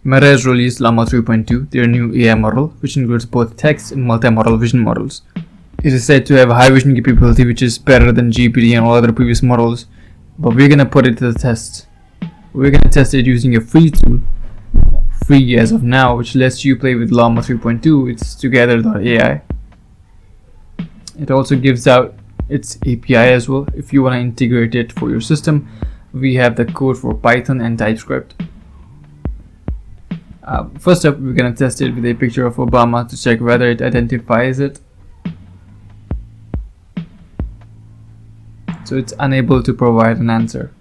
Meta has released Llama 3.2, their new AI model, which includes both text and multimodal vision models. It is said to have high vision capability, which is better than GPT and all other previous models, but we're gonna put it to the test. We're gonna test it using a free tool, free as of now, which lets you play with Llama 3.2. It's together.ai. It also gives out its API as well. If you want to integrate it for your system, we have the code for Python and TypeScript. First up, we're gonna test it with a picture of Obama to check whether it identifies it. So it's unable to provide an answer.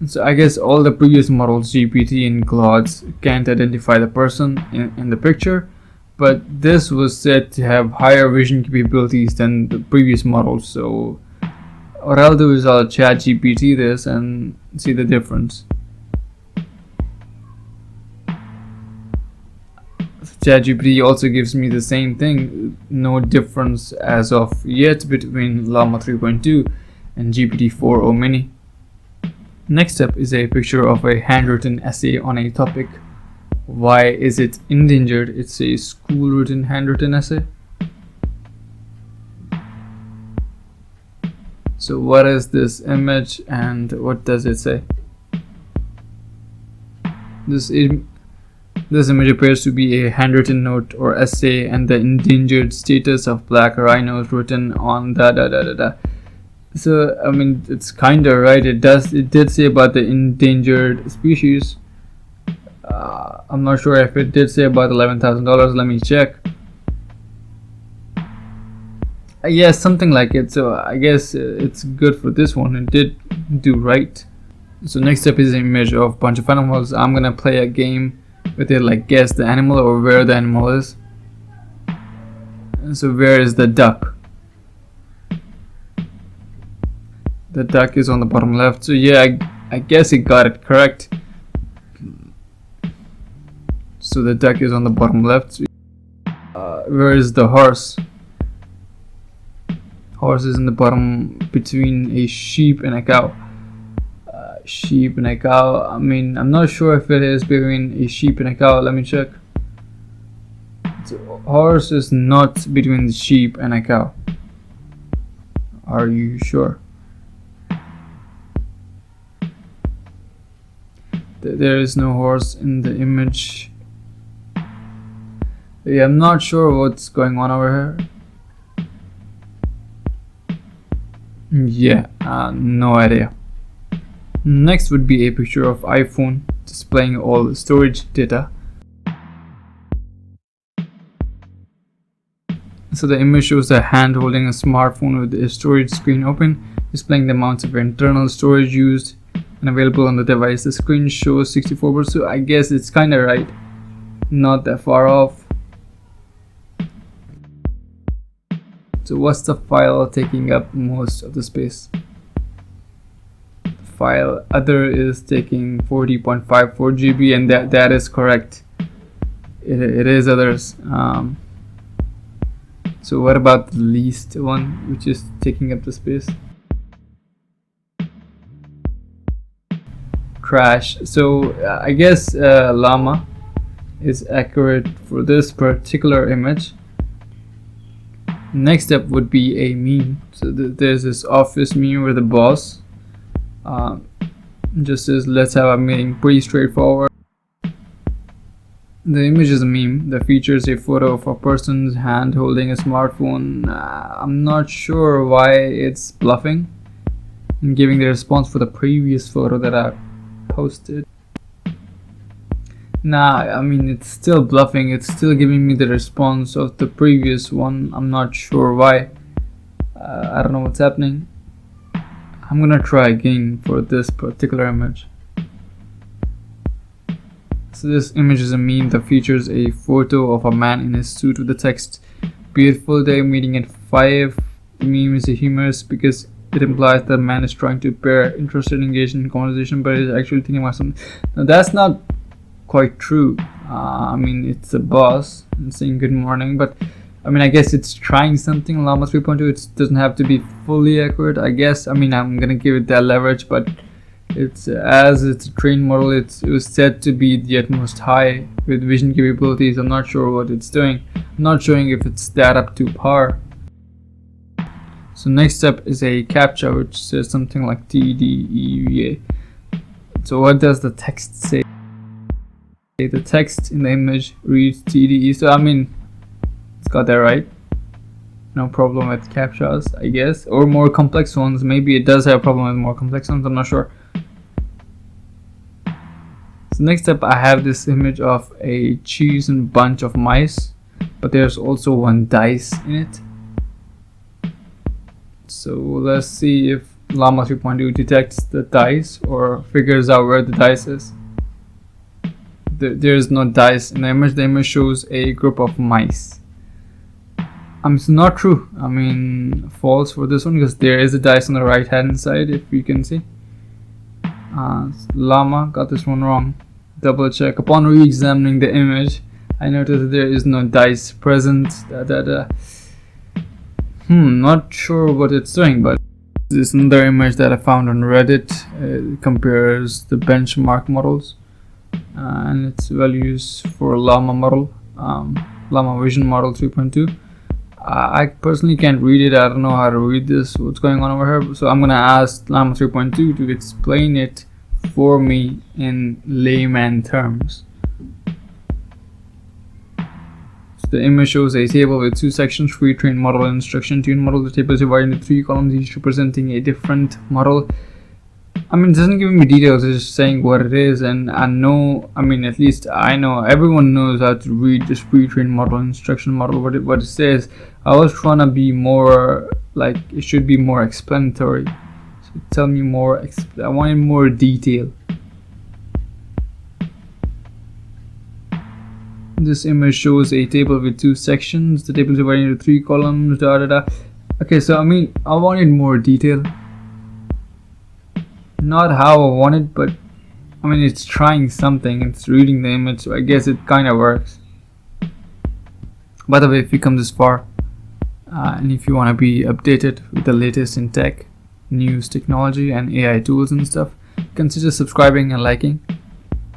So I guess all the previous models, GPT and Claude's, can't identify the person in the picture, but this was said to have higher vision capabilities than the previous models. So what I'll do is I'll ChatGPT this and see the difference. ChatGPT also gives me the same thing, no difference as of yet between Llama 3.2 and GPT-4o Mini. Next up is a picture of a handwritten essay on a topic. Why is it endangered? It's a school-written handwritten essay. So what is this image and what does it say? This image appears to be a handwritten note or essay and the endangered status of black rhinos written on da. So I mean, it's kinda right. It did say about the endangered species. I'm not sure if it did say about $11,000. Let me check. Yes, something like it. So I guess it's good for this one. It did do right. So next up is an image of a bunch of animals. I'm gonna play a game with it, like guess the animal or where the animal is. So where is the duck? The duck is on the bottom left. So yeah, I guess it got it correct. So the duck is on the bottom left. Where is the horse? Horse is in the bottom between a sheep and a cow. Sheep and a cow. I mean, I'm not sure if it is between a sheep and a cow. Let me check. So horse is not between the sheep and a cow. Are you sure? There is no horse in the image. Yeah, I'm not sure what's going on over here. Yeah, no idea. Next would be a picture of iPhone displaying all the storage data. So the image shows a hand holding a smartphone with a storage screen open, displaying the amounts of internal storage used and available on the device. The screen shows 64%, so I guess it's kinda right. Not that far off. So what's the file taking up most of the space? File other is taking 40.54 GB, and that is correct. It is others. So what about the least one, which is taking up the space? Crash. So I guess Llama is accurate for this particular image. Next up would be a meme. So there's this office meme where the boss just says, let's have a meeting. Pretty straightforward. The image is a meme that features a photo of a person's hand holding a smartphone. I'm not sure why it's bluffing and giving the response for the previous photo that I posted. Nah, I mean, it's still bluffing. It's still giving me the response of the previous one. I'm not sure why. I don't know what's happening. I'm gonna try again for this particular image. So this image is a meme that features a photo of a man in his suit with the text, "Beautiful day, meeting at 5. The meme is humorous because it implies that man is trying to appear interested and engaged in conversation, but is actually thinking about something. Now that's not quite true. I mean, it's a boss and saying good morning, but I mean, I guess it's trying something. Llama 3.2, it doesn't have to be fully accurate, I guess. I mean, I'm gonna give it that leverage, but It's as it's a trained model, it was said to be the utmost high with vision capabilities. I'm not sure what it's doing. I'm not showing if it's that up to par. So next up is a captcha which says something like TDEVA. So what does the text say? The text in the image reads TDE. So I mean, it's got that right. No problem with captchas, I guess, or more complex ones. Maybe it does have a problem with more complex ones. I'm not sure. So next up, I have this image of a cheese and bunch of mice, but there's also one dice in it. So let's see if Llama 3.2 detects the dice or figures out where the dice is. There's no dice in the image. The image shows a group of mice. It's not true. I mean, false for this one because there is a dice on the right hand side, if you can see. Llama got this one wrong. Double check. Upon re-examining the image, I noticed that there is no dice present. Not sure what it's doing, but this is another image that I found on Reddit. It compares the benchmark models and its values for Llama model, Llama Vision Model 3.2. I personally can't read it. I don't know how to read this, what's going on over here. So I'm gonna ask Llama 3.2 to explain it for me in layman terms. So the image shows a table with two sections: pre-trained model and instruction tuned model. The table is divided into 3 columns, each representing a different model. I mean, it doesn't give me details, it's just saying what it is, and I know, I mean, at least I know, everyone knows how to read this pre-trained model, instruction model, what it says. I was trying to be more, like, it should be more explanatory. So tell me more, I wanted more detail. This image shows a table with 2 sections. The table is divided into 3 columns, Okay, so I mean, I wanted more detail. Not how I want it, but I mean, it's trying something. It's reading the image, so I guess it kind of works. By the way, if you come this far and if you want to be updated with the latest in tech, news, technology and AI tools and stuff, consider subscribing and liking.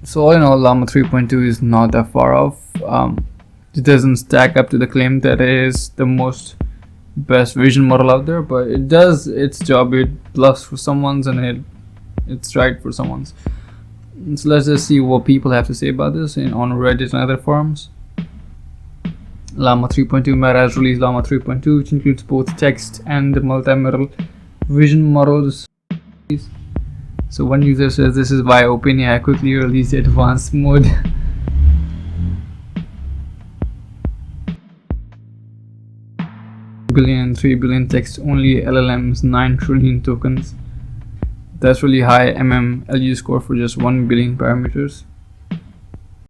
So all in all, Llama 3.2 is not that far off. It doesn't stack up to the claim that it is the most best vision model out there, but it does its job. It bluffs for someone's and it's right for someone's. So let's just see what people have to say about this on Reddit and other forums. Llama 3.2 Meta has released Llama 3.2, which includes both text and multimodal vision models. So one user says this is why OpenAI quickly released advanced mode. billion and 3 billion text only LLMs, 9 trillion tokens. That's really high LU score for just 1 billion parameters.